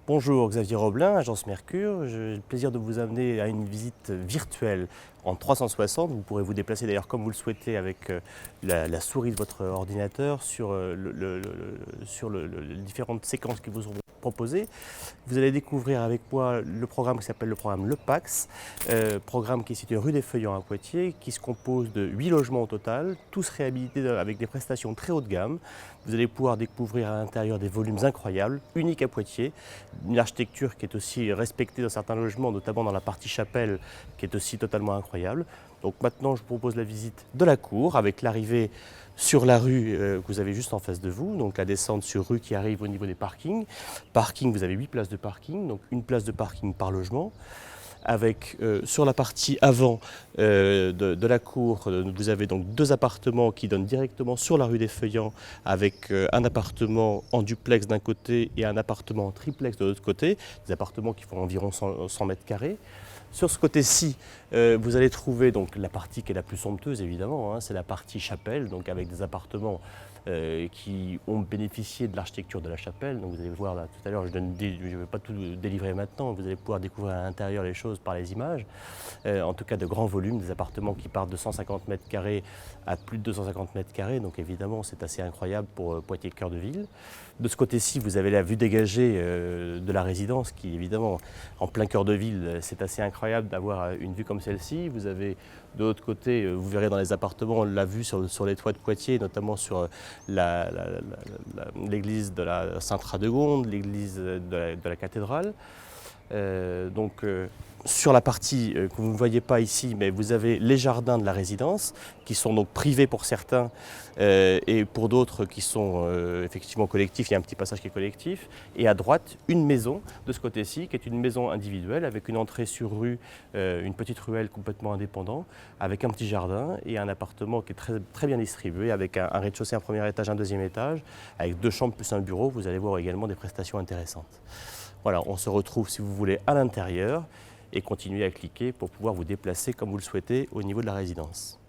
Bonjour, Xavier Roblin, agence Mercure. J'ai le plaisir de vous amener à une visite virtuelle en 360. Vous pourrez vous déplacer d'ailleurs comme vous le souhaitez avec la souris de votre ordinateur sur, les différentes séquences qui vous sont proposées. Vous allez découvrir avec moi le programme qui s'appelle le programme Le Pax, programme qui est situé rue des Feuillants à Poitiers, qui se compose de 8 logements au total, tous réhabilités avec des prestations très haut de gamme. Vous allez pouvoir découvrir à l'intérieur des volumes incroyables, uniques à Poitiers, une architecture qui est aussi respectée dans certains logements, notamment dans la partie chapelle, qui est aussi totalement incroyable. Donc maintenant, je vous propose la visite de la cour avec l'arrivée sur la rue que vous avez juste en face de vous, donc la descente sur rue qui arrive au niveau des parkings. Parking, vous avez 8 places de parking, donc une place de parking par logement. Avec sur la partie avant de la cour, vous avez donc 2 appartements qui donnent directement sur la rue des Feuillants, avec un appartement en duplex d'un côté et un appartement en triplex de l'autre côté, des appartements qui font environ 100 mètres carrés. Sur ce côté-ci, vous allez trouver donc la partie qui est la plus somptueuse évidemment, hein, c'est la partie chapelle, donc avec des appartements qui ont bénéficié de l'architecture de la chapelle. Donc vous allez voir là tout à l'heure, je ne vais pas tout délivrer maintenant, vous allez pouvoir découvrir à l'intérieur les choses par les images. En tout cas de grands volumes, des appartements qui partent de 150 mètres carrés à plus de 250 mètres carrés, donc évidemment c'est assez incroyable pour Poitiers cœur de ville. De ce côté-ci, vous avez la vue dégagée de la résidence qui évidemment en plein cœur de ville, c'est assez incroyable d'avoir une vue comme celle-ci. Vous avez de l'autre côté, vous verrez dans les appartements la vue sur les toits de Poitiers, notamment sur l'église de la Sainte-Radegonde, l'église de la cathédrale. Sur la partie que vous ne voyez pas ici, mais vous avez les jardins de la résidence qui sont donc privés pour certains et pour d'autres qui sont effectivement collectifs. Il y a un petit passage qui est collectif. Et à droite, une maison de ce côté-ci qui est une maison individuelle avec une entrée sur rue, une petite ruelle complètement indépendante, avec un petit jardin et un appartement qui est très, très bien distribué avec un rez-de-chaussée, un premier étage, un deuxième étage, avec 2 chambres plus un bureau. Vous allez voir également des prestations intéressantes. Voilà, on se retrouve si vous voulez à l'intérieur et continuez à cliquer pour pouvoir vous déplacer comme vous le souhaitez au niveau de la résidence.